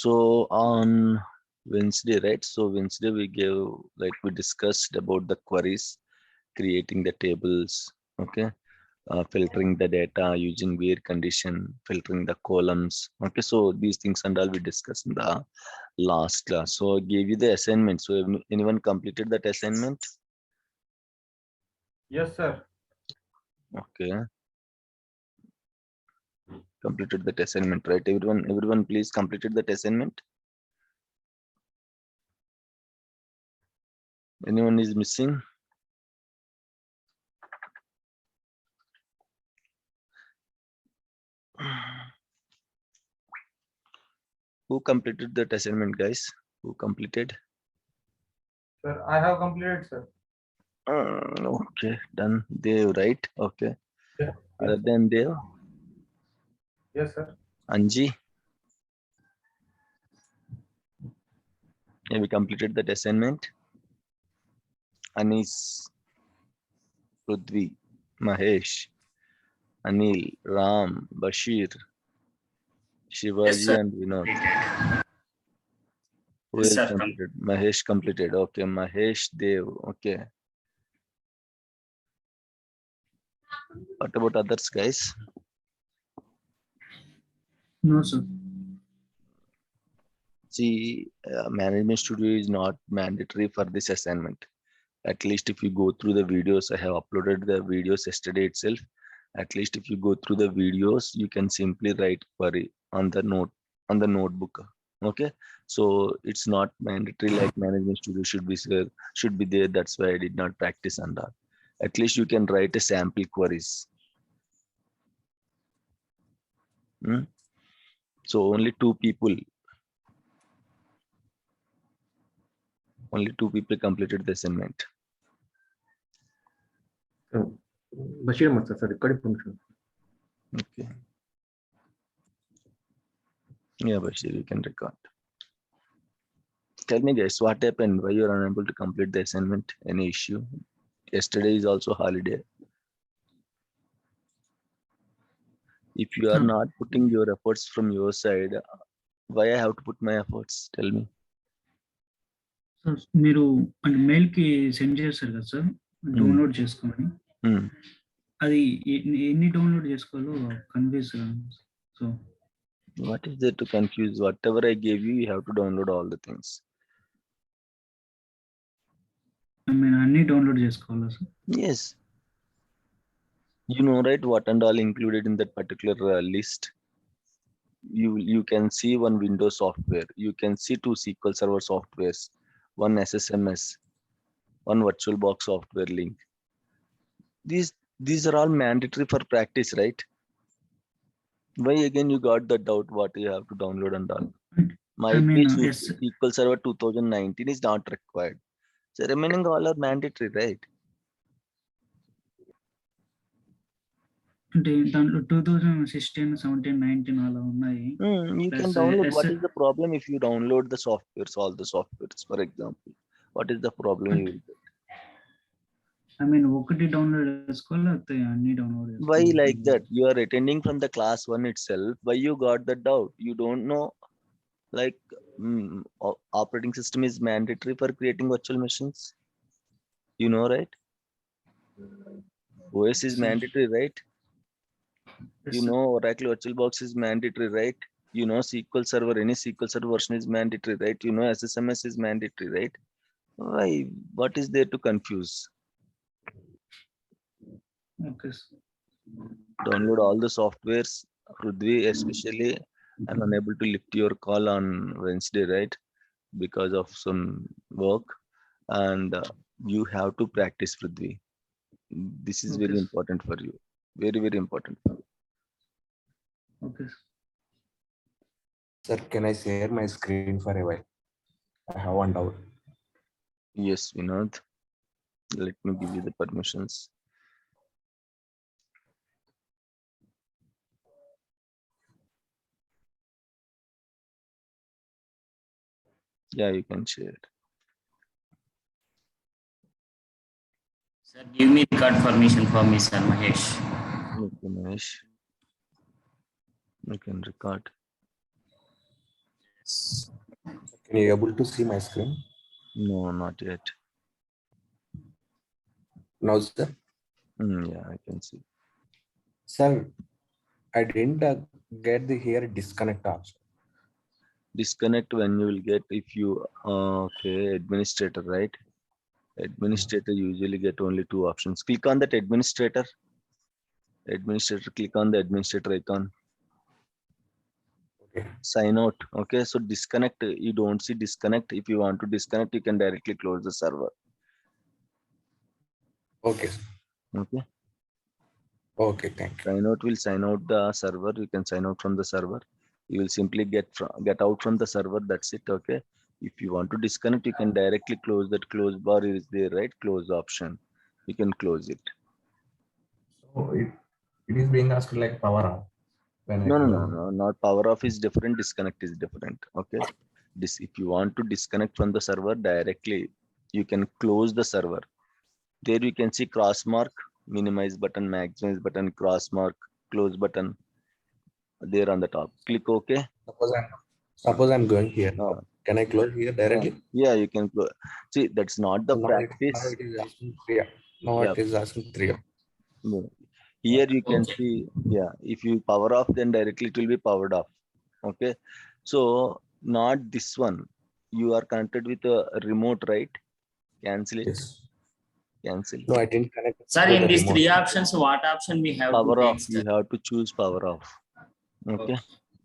So on Wednesday, right? So Wednesday we discussed about the queries, creating the tables, okay, filtering the data using where condition, filtering the columns. Okay, so these things and all we discussed in the last class. So I gave you the assignment. So anyone completed that assignment? Yes, sir. Okay, completed that assignment, right? Everyone please completed that assignment. Anyone is missing? Who completed that assignment, guys? Who completed? Sir, I have completed, sir. Okay, done. Dev, right? Okay. Yeah. Other Yes, sir. than Dev, Yes, sir. Anji, have we completed that assignment? Anis, Prudvi, Mahesh, Anil, Ram, Bashir, Shivaji, and Vinod. Who Yes, else sir. completed? Mahesh completed. Okay, Mahesh, Dev. Okay. What about others, guys? No, sir. See, Management Studio is not mandatory for this assignment. At least if you go through the videos, I have uploaded the videos yesterday itself. At least if you go through the videos, you can simply write query on the notebook. Okay, so it's not mandatory like Management Studio should be there. That's why I did not practice on that. At least you can write a sample queries. So only two people completed the assignment. Bashir Masa, sir, record function. Okay. Yeah, Bashir, you can record. Tell me, guys, what happened? Why you are unable to complete the assignment? Any issue? Yesterday is also holiday. If you are not putting your efforts from your side, why I have to put my efforts? Tell me. Sir మీరు అంటే mail కి send చేస్తారు కదా sir download చేసుకోమని అది ఎన్ని download చేసుకోవాలో confuse so What is there to confuse? Whatever I gave you, you have to download all the things. నేను అన్ని డౌన్లోడ్ చేసుకోవాలా sir? Yes. You know, right, what and all included in that particular list. You can see one Windows software. You can see two SQL Server softwares, one SSMS, one VirtualBox software link. These are all mandatory for practice, right? Why again you got the doubt what you have to download and all? Might be SQL Server 2019 is not required. So remaining all are mandatory, right? అంటే దాంట్లో 2016, 17, 19 అలా ఉన్నాయి. You can download. What is the problem if you download the softwares, all the softwares, for example? What is the problem you will get? I mean, ఒకటి download చేసుకోవాలి లేకపోతే అన్ని download చేసుకోవాలి? Why like that? You are attending from the class 1 itself. Why you got the doubt? You don't know, like operating system is mandatory for creating virtual machines. You know, right? OS is mandatory, right? You know, Oracle VirtualBox is mandatory, right? You know, SQL Server, any SQL Server version is mandatory, right? You know, SSMS is mandatory, right? Why? What is there to confuse? Okay. Download all the softwares. Prudvi, especially, I'm unable to lift your call on Wednesday, right? Because of some work, and you have to practice, Prudvi. This is very important for you. Very, very important for you. Okay. Sir, can I share my screen for a while? I have one doubt. Yes, Vinod. Let me give you the permissions. Yeah, you can share. Sir, give me record permission for me, sir, Mahesh. Okay, Mahesh. You can record. Yes. Are you able to see my screen? No, not yet. Now, sir. Yeah, I can see. Sir, I didn't get the here disconnect option. Disconnect when you will get if you okay, administrator, right? Administrator usually get only two options. Click on that administrator. Administrator, click on the administrator icon. Okay. Sign out. Okay, so disconnect. You don't see disconnect. If you want to disconnect, you can directly close the server. Okay. Sir. Okay. Okay. Thank you. Sign out will sign out the server. You can sign out from the server. You will simply get out from the server. That's it. Okay. If you want to disconnect, you can directly close that close bar is there, right? Close option. You can close it. So it is being asked like power on. When I No. Not power off is different. Disconnect is different. Okay. This if you want to disconnect from the server directly, you can close the server. There you can see cross mark, minimize button, maximize button, cross mark, close button. There on the top. Click OK. Suppose I'm going here. Can I close here directly? Yeah, you can close. See, that's not the Now practice. it is asking 3. Now it is asking 3. No. Here you can see, yeah, if you power off, then directly it will be powered off. Okay. So not this one. You are connected with a remote, right? Cancel it. Yes. Cancel. No, I didn't connect. Sir, in these three options, what option we have Power to off. take? You have to choose power off. Okay.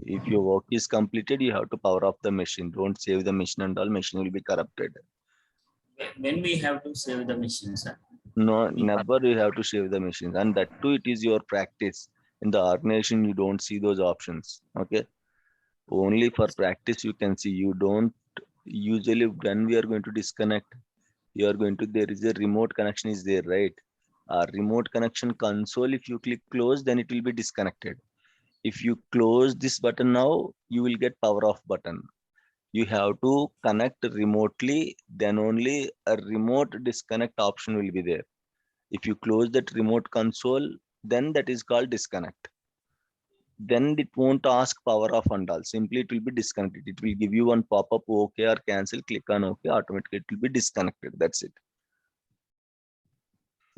If your work is completed, you have to power off the machine. Don't save the machine and all. Machine will be corrupted. When we have to save the machine, sir? No, never you have to save the machines. And that too, it is your practice. In the organization, you don't see those options. Okay. Only for practice, you can see. You don't usually when we are going to disconnect, you are going to, there is a remote connection is there, right? Remote connection console, if you click close, then it will be disconnected. If you close this button now, you will get power off button. You have to connect remotely, then only a remote disconnect option will be there. If you close that remote console, then that is called disconnect. Then it won't ask power off and all. Simply it will be disconnected. It will give you one pop-up OK or cancel. Click on OK. Automatically it will be disconnected. That's it.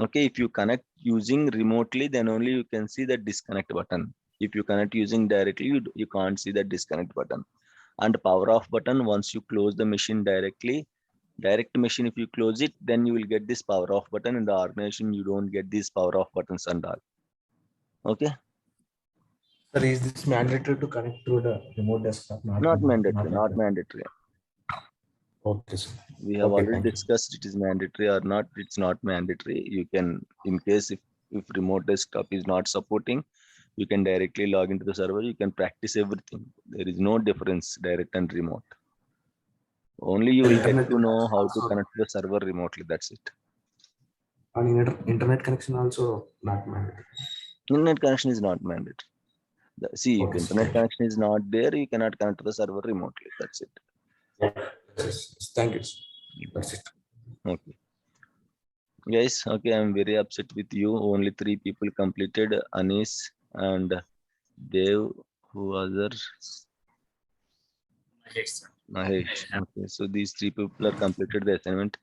Okay. If you connect using remotely, then only you can see the disconnect button. If you connect using directly, you can't see the disconnect button. And power off button, once you close the machine directly, direct machine, if you close it, then you will get this power off button. In the organization, you don't get these power off buttons and all. Okay. Sir, is this mandatory to connect through the remote desktop? Not mandatory. Not mandatory. Okay, sir. We have already discussed it is mandatory or not. It's not mandatory. You can, in case if remote desktop is not supporting, you can directly log into the server. You can practice everything. There is no difference direct and remote. Only you will get to know how to connect to the server remotely. That's it. And internet connection also not mandatory. Internet connection is not mandatory. See, if internet connection is not there, you cannot connect to the server remotely. That's it. Yes. Thank you. That's it. Okay. Guys, okay, I'm very upset with you. Only 3 people completed, Anis and Dev, who others? Mahesh. Okay, so these 3 people are completed the assignment.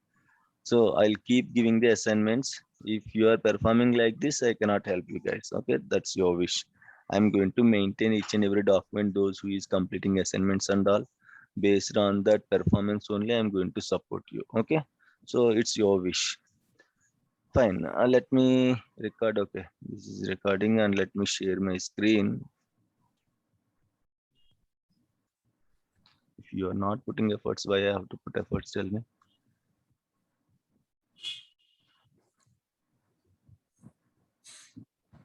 So I'll keep giving the assignments. If you are performing like this, I cannot help you guys. Okay, that's your wish. I'm going to maintain each and every document, those who is completing assignments and all. Based on that performance only, I'm going to support you. Okay, so it's your wish. Fine. Let me record. Okay, this is recording, and let me share my screen. If you are not putting efforts, why I have to put efforts? Tell me.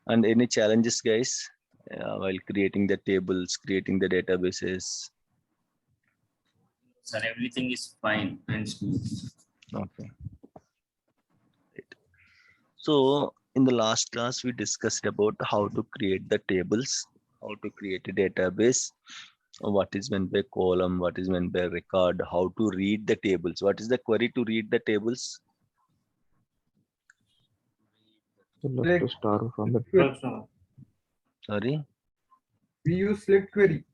And any challenges, guys, while creating the tables, creating the databases? Sir, everything is fine and smooth. Okay. Right. So in the last class, we discussed about how to create the tables, how to create a database, what is meant by column, what is meant by record, how to read the tables. What is the query to read the tables? Select start from the Sorry? We use select query.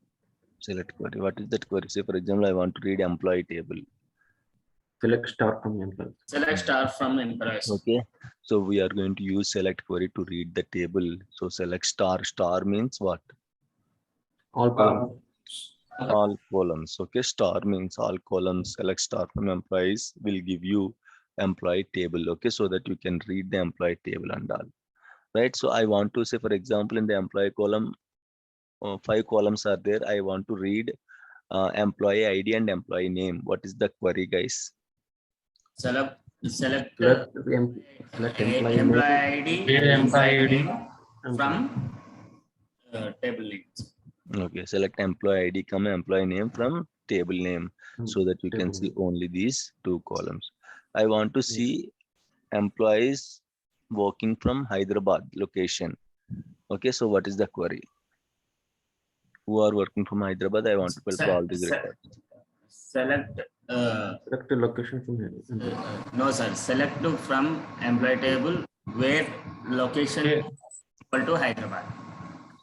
Select query. What is that query? Say, for example, I want to read employee table. Select star from employees. Select star from employees. Okay. So we are going to use select query to read the table. So select star. Star means what? All columns. All columns. Okay. Star means all columns. Select star from employees will give you employee table. Okay. So that you can read the employee table and all. Right. So I want to say, for example, in the employee column, 5 columns are there. I want to read employee ID and employee name. What is the query, guys? Select Select employee name. employee ID, employee name from table names. Okay, select employee ID, employee name from table name, so that you can Table see name. only these 2 columns. I want to see employees working from Hyderabad location. Okay, so what is the query? Who are working from Hyderabad? I want to filter all these records. Select. Select the location from here. No, sir. Select from employee table where location equal to Hyderabad.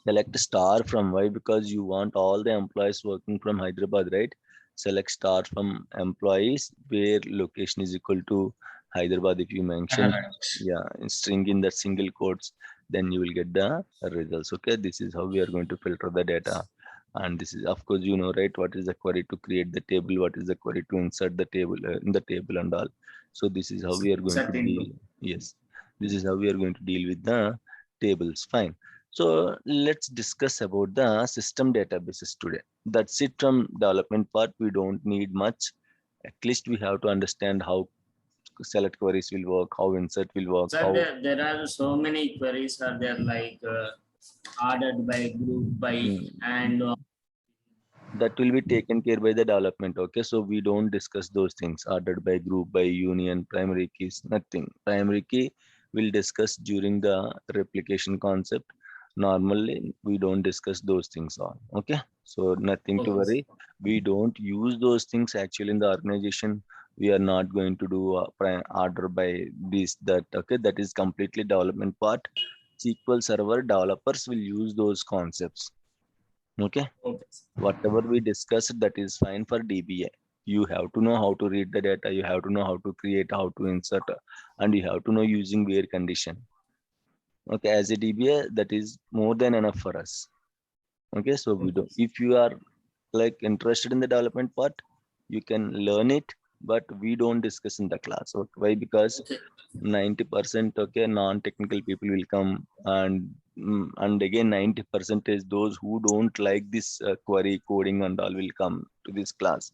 Select star from why? Because you want all the employees working from Hyderabad, right? Select star from employees where location is equal to Hyderabad. If you mention, in string in the single quotes, then you will get the results. Okay, this is how we are going to filter the data. And this is, of course, you know, right? What is the query to create the table? What is the query to insert the table in the table and all? So this is how we are going to deal. Yes, this is how we are going to deal with the tables. Fine. So let's discuss about the system databases today. That's it from development part. We don't need much. At least we have to understand how select queries will work, how insert will work. Sir, how... there are so many queries are there, like ordered by group by and that will be taken care by the development. Okay, so we don't discuss those things. Ordered by group, by union, primary keys, nothing. Primary key we'll discuss during the replication concept. Normally we don't discuss those things on. Okay, so nothing to worry. We don't use those things actually in the organization. We are not going to do order by this, that. Okay, that is completely development part. SQL Server developers will use those concepts. Okay, whatever we discussed, that is fine for DBA. You have to know how to read the data, you have to know how to create, how to insert, and you have to know using where condition. Okay, as a DBA, that is more than enough for us. Okay, so we don't, if you are like interested in the development part, you can learn it, but we don't discuss in the class. Okay, why? Because 90% okay, non-technical people will come, and again 90% is those who don't like this query coding and all will come to this class.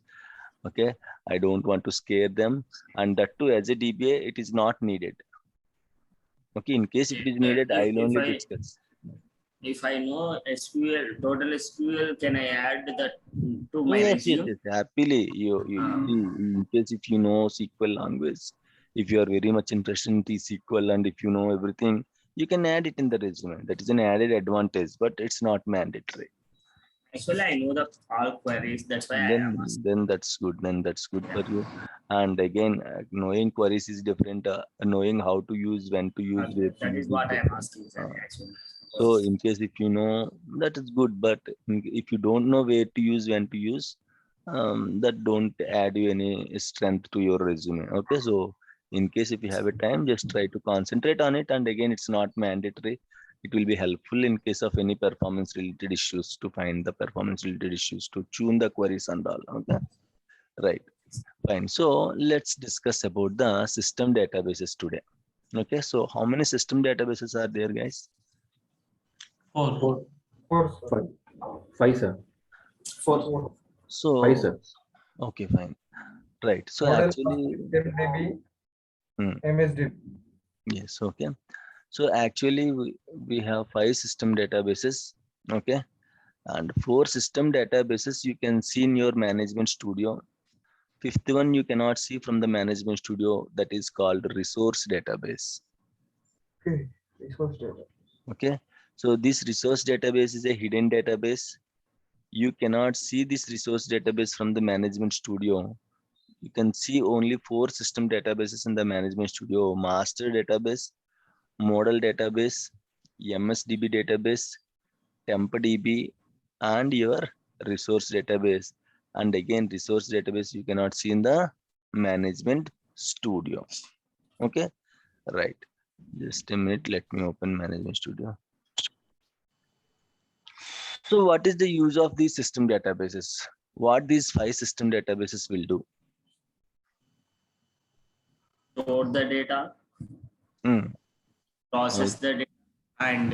Okay, I don't want to scare them, and that too as a DBA it is not needed. Okay, in case if it is needed, I'll only discuss. If I know SQL, total SQL, can I add that to my resume? Yes, happily. You see, in case if you know SQL language, if you are very much interested in the SQL and if you know everything, you can add it in the resume. That is an added advantage, but it's not mandatory. Actually, I know the all queries. That's why then that's good. Then that's good for you. And again, knowing queries is different. Knowing how to use, when to use, where to that use is what I am different. asking. Actually. So in case if you know, that is good, but if you don't know where to use, when to use, that don't add you any strength to your resume. Okay, so in case if you have a time, just try to concentrate on it. And again, it's not mandatory. It will be helpful in case of any performance related issues to find the performance related issues, to tune the queries and all. Okay, right, fine. So let's discuss about the system databases today. Okay, so how many system databases are there, guys? Four, five, sir. So, 5, sir. okay, fine. Right. So Model actually, MSDB. yes, okay. So actually, we have 5 system databases, okay, and 4 system databases you can see in your management studio. 5th one you cannot see from the management studio, that is called resource database. Okay, resource data. Okay, so this resource database is a hidden database. You cannot see this resource database from the management studio. You can see only 4 system databases in the management studio: master database, model database, MSDB database, TempDB, and your resource database, and again resource database you cannot see in the management studio. Okay, right. Just a minute, let me open management studio. So what is the use of these system databases? What these 5 system databases will do? Store the data, Hmm. process the data, and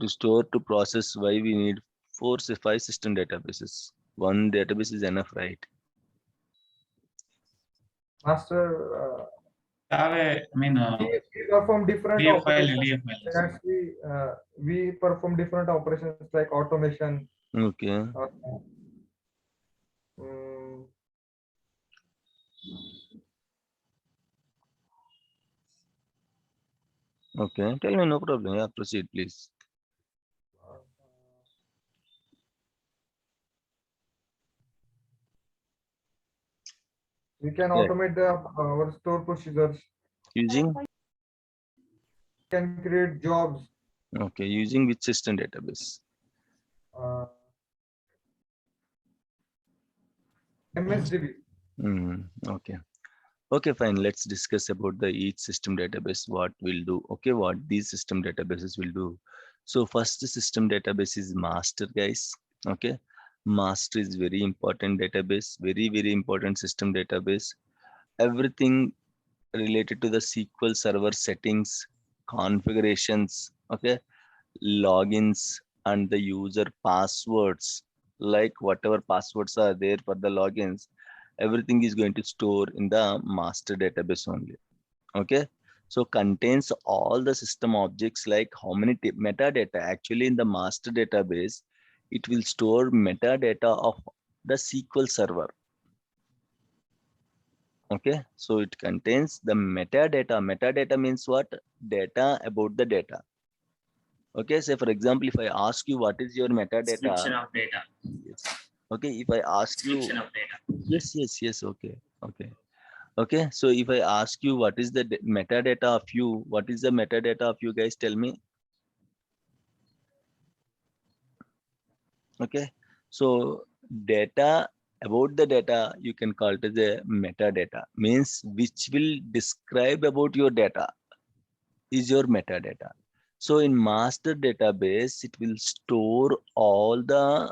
To store, to process, why we need 4 to 5 system databases? One database is enough, right? Master, have a, I mean, we perform different LEAF file, operations. LEAF file. That's we perform different operations like automation. Okay. Mm, Okay. Tell me, no problem. Yeah, proceed, please. we can Yeah. automate our store procedures. Using? Can create jobs. Okay. Using which system database? MSDB. Okay. Okay, fine. Let's discuss about the each system database, what will do. Okay, what these system databases will do. So first system database is master, guys. Okay. Master is very important database, very important system database. Everything related to the SQL Server settings, configurations, okay, logins, and the user passwords, like whatever passwords are there for the logins, everything is going to store in the master database only. Okay, so contains all the system objects, like how many metadata. Actually in the master database, it will store metadata of the SQL Server. Okay, so it contains the metadata. Metadata means what? Data about the data. Okay, say for example, if I ask you what is your description metadata. of data. Yes. Okay, if I ask you. Description of data. Yes. Okay. So if I ask you what is the metadata of you, what is the metadata of you, guys? Tell me. Okay. So data about the data, you can call it as a metadata, means which will describe about your data is your metadata. So in master database, it will store all the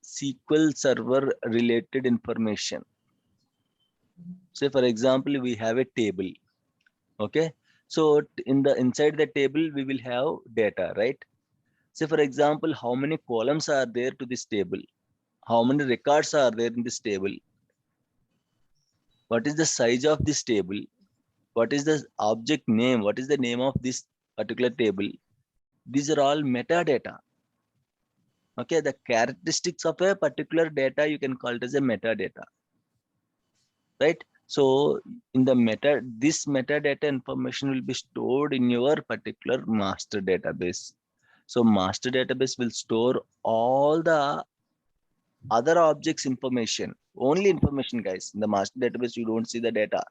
SQL Server related information. Say for example, we have a table. Okay, so inside the table we will have data, right? Say for example, how many columns are there to this table, how many records are there in this table, what is the size of this table, what is the object name, what is the name of this particular table. These are all metadata. Okay, the characteristics of a particular data, you can call it as a metadata, right? So in the this metadata information will be stored in your particular master database. So master database will store all the other objects information, only information, guys. In the master database, you don't see the data,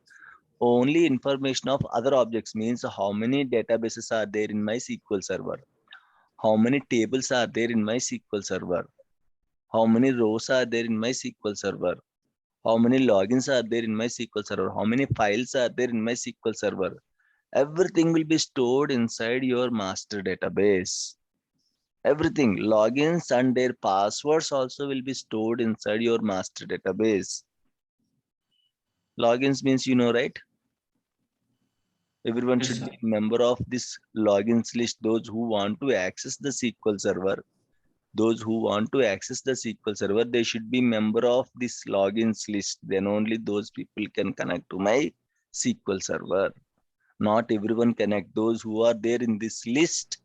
only information of other objects, means how many databases are there in my SQL Server, how many tables are there in my SQL Server, how many rows are there in my SQL Server, how many logins are there in my SQL Server, how many files are there in my SQL Server. Everything will be stored inside your master database. Everything, logins and their passwords also will be stored inside your master database. Logins means, you know, right? Everyone should be a member of this logins list. Those who want to access the SQL Server, they should be member of this logins list. Then only those people can connect to my SQL Server. Not everyone connect. Those who are there in this list,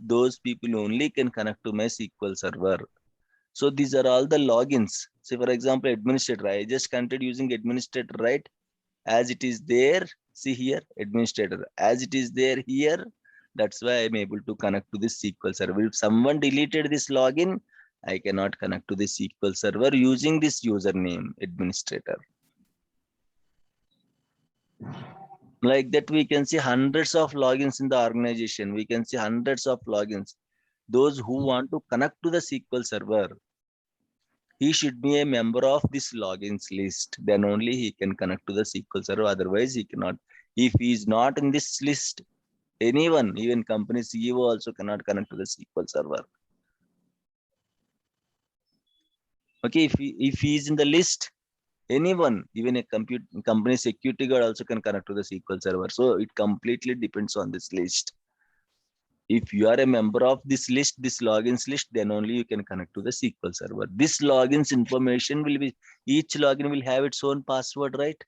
those people only can connect to my SQL Server. So these are all the logins. Say for example, administrator, I just connected using administrator, right? As it is there, see here, administrator, as it is there here. That's why I'm able to connect to this SQL Server. If someone deleted this login, I cannot connect to the SQL Server using this username, administrator. Like that, we can see hundreds of logins in the organization. We can see hundreds of logins. those who want to connect to the SQL server, he should be a member of this logins list. Then only he can connect to the SQL server. Otherwise, he cannot. If he is not in this list, anyone, even company CEO also cannot connect to the SQL server. Okay, if he is in the list, anyone, even a company security guard also can connect to the SQL server. So it completely depends on this list. If you are a member of this list, this logins list, then only you can connect to the SQL server. This logins information will be, each login will have its own password, right?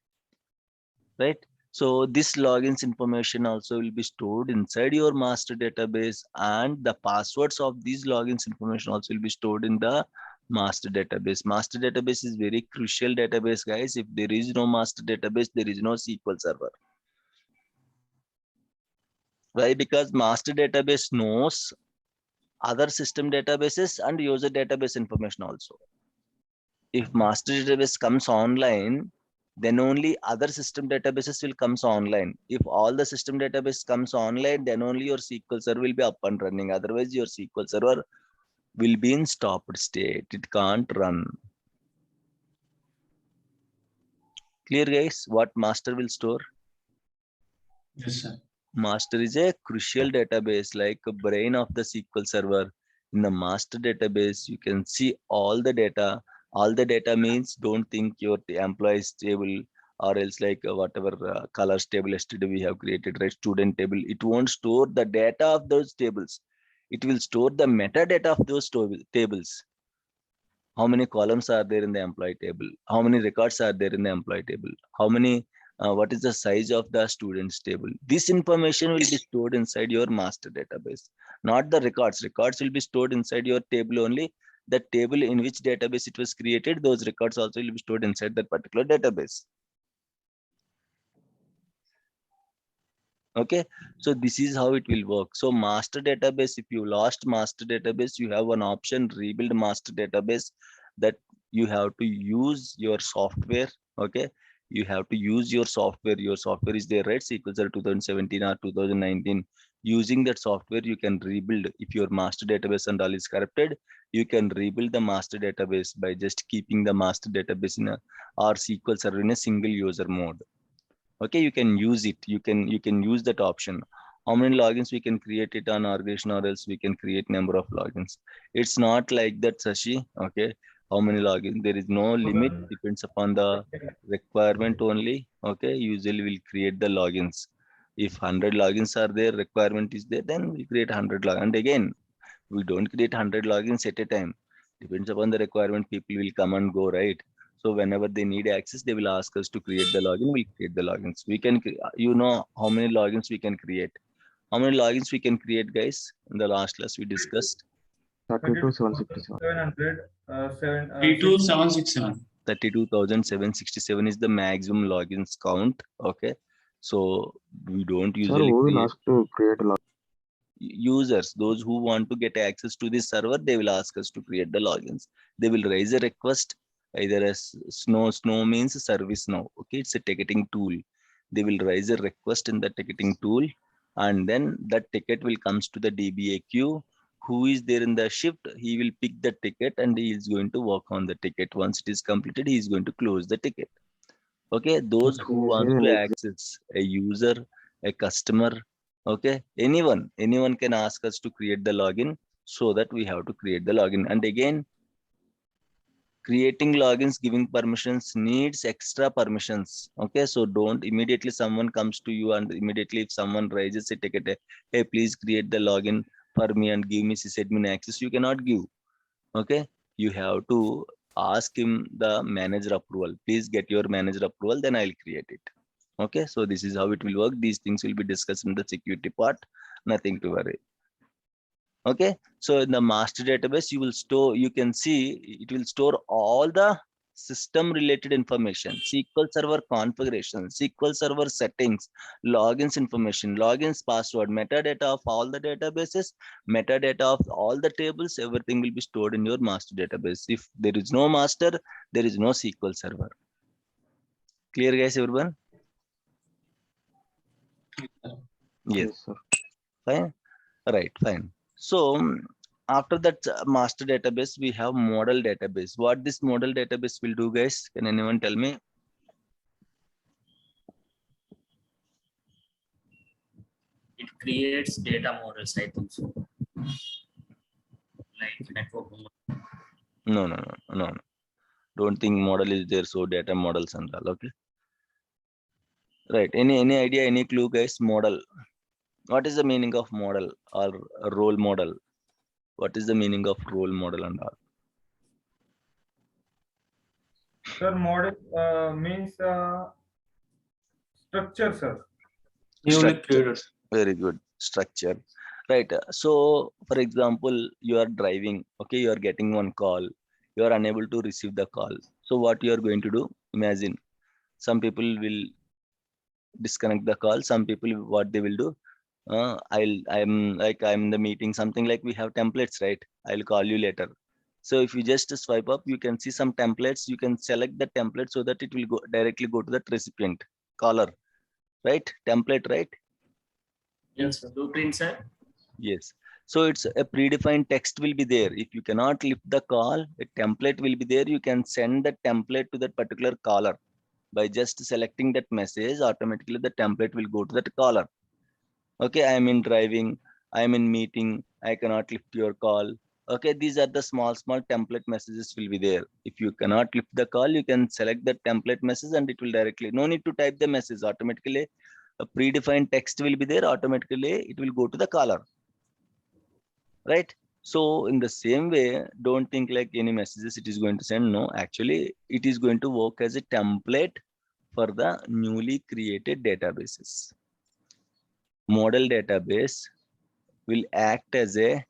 Right. So this logins information also will be stored inside your master database, and the passwords of these logins information also will be stored in the master database. Master database is very crucial database, guys. If there is no master database, there is no SQL server. Why? Because master database knows other system databases and user database information also. If master database comes online, then only other system databases will comes online. If all the system database comes online, then only your SQL server will be up and running. Otherwise, your SQL server will be in stopped state. It can't run. Clear, guys? What master will store? Yes, sir. Master is a crucial database, like a brain of the SQL server. In the master database, you can see all the data. All the data means, don't think your employees table or else like whatever colors table yesterday we have created, right? Student table. It won't store the data of those tables. It will store the metadata of those tables. How many columns are there in the employee table? How many records are there in the employee table? How many, what is the size of the students table? This information will be stored inside your master database, not the records. Records will be stored inside your table only. The table in which database it was created, those records also will be stored inside that particular database. Okay, so this is how it will work. So master database, if you lost master database, you have an option, rebuild master database, that you have to use your software. Okay, you have to use your software. Your software is there, right? SQL Server 2017 or 2019. Using that software, you can rebuild. If your master database and all is corrupted, you can rebuild the master database by just keeping the master database in a or SQL Server in a single user mode. Okay, you can use it. You can use that option. How many logins we can create it on organization, or else we can create number of logins. It's not like that, Sashi. Okay, how many logins? There is no limit. Depends upon the requirement only. Okay, usually we'll create the logins. If 100 logins are there, requirement is there, then we create 100 logins. And again, we don't create 100 logins at a time. Depends upon the requirement. People will come and go, right? So whenever they need access, they will ask us to create the login. We create the logins. We can, you know, how many logins we can create. How many logins we can create, guys? In the last class we discussed. 32,767. 32767. 32,767 is the maximum logins count. Okay, so we don't Sir, usually who will create. ask to create a log? Users, those who want to get access to this server, they will ask us to create the logins. They will raise a request, either as snow means service now. Okay, it's a ticketing tool. They will raise a request in the ticketing tool, and then that ticket will comes to the DBA queue. Who is there in the shift, he will pick the ticket and he is going to work on the ticket. Once it is completed, he is going to close the ticket. Okay, those who want to access, a user, a customer, okay, anyone can ask us to create the login, so that we have to create the login. And again, creating logins, giving permissions needs extra permissions. Okay, so don't immediately someone comes to you and immediately if someone raises a ticket, hey, please create the login for me and give me sysadmin access, you cannot give. Okay, you have to ask him the manager approval. Please get your manager approval, then I'll create it. Okay, so this is how it will work. These things will be discussed in the security part, nothing to worry. Okay, so in the master database, you can see it will store all the system related information, SQL Server configuration, SQL Server settings, logins information, logins password, metadata of all the databases, metadata of all the tables, everything will be stored in your master database. If there is no master, there is no SQL Server. Clear, guys, everyone? Yes. Yes, sir. Fine. Right, fine. So after that master database, we have model database. What this model database will do, guys? Can anyone tell me? It creates data models, I think so. Like network model. No. Don't think model is there, so data models and all. Okay. Right. Any idea? Any clue, guys? Model. What is the meaning of model or a role model? What is the meaning of role model and all? Sir, model means structure, sir. Newly Structure. created. Very good. Structure. Right. So, for example, you are driving. Okay, you are getting one call. You are unable to receive the call. So, what you are going to do? Imagine some people will disconnect the call. Some people, what they will do? I'm in the meeting. Something like we have templates, right? I'll call you later. So if you just swipe up, you can see some templates. You can select the template so that it will go directly to that recipient caller, right? Template, right? Yes, blueprint, sir. Yes. So it's a predefined text will be there. If you cannot lift the call, a template will be there. You can send the template to that particular caller by just selecting that message. Automatically, the template will go to that caller. Okay, I am in driving. I am in meeting. I cannot lift your call. Okay, these are the small template messages will be there. If you cannot lift the call, you can select the template message and it will directly, no need to type the message. Automatically, a predefined text will be there. Automatically, it will go to the caller. Right? So in the same way, don't think like any messages it is going to send. No, actually, it is going to work as a template for the newly created databases. Model database will act as a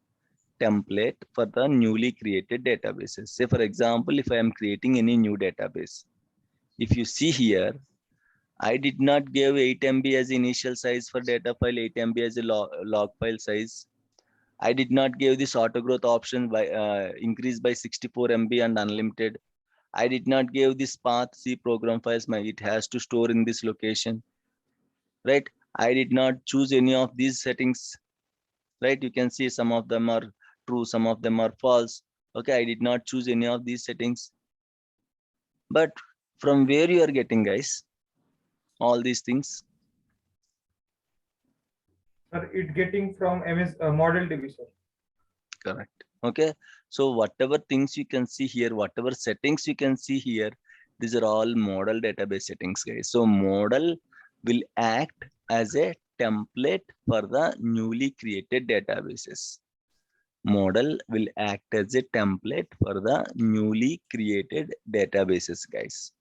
template for the newly created databases. Say, for example, if I am creating any new database, if you see here, I did not give 8 MB as initial size for data file, 8 MB as a log file size. I did not give this auto growth option by increase by 64 MB and unlimited. I did not give this path C program files. It has to store in this location, right? I did not choose any of these settings, right? You can see some of them are true, some of them are false. Okay, I did not choose any of these settings. But from where you are getting, guys, all these things? Sir, it getting from MS model DB, sir. Correct. Okay, so whatever things you can see here, whatever settings you can see here, these are all model database settings, guys. So model will act as a template for the newly created databases. Model will act as a template for the newly created databases, guys.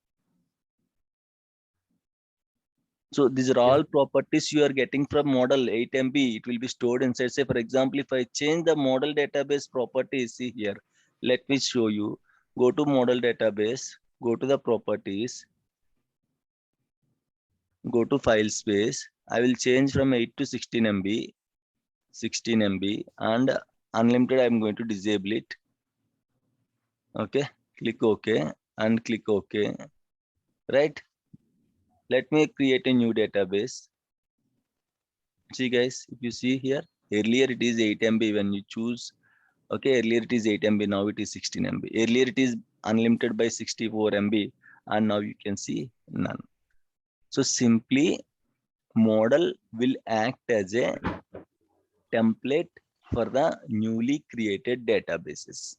So these are all properties you are getting from model 8 MB. It will be stored inside. Say, for example, if I change the model database properties, see here, let me show you. Go to model database, go to the properties, go to file space. I will change from 8 to 16 MB, 16 MB, and unlimited, I'm going to disable it. Okay, click OK and click OK, right? Let me create a new database. See, guys, if you see here, earlier it is 8 MB when you choose. Okay, earlier it is 8 MB, now it is 16 MB. Earlier it is unlimited by 64 MB, and now you can see none. So simply, model will act as a template for the newly created databases.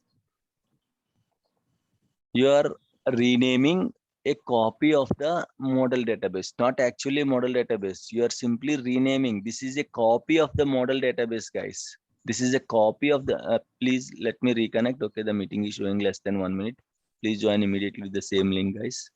You are renaming a copy of the model database, not actually a model database. You are simply renaming. This is a copy of the model database, guys. This is a copy of the, please let me reconnect. Okay, the meeting is showing less than 1 minute. Please join immediately with the same link, guys.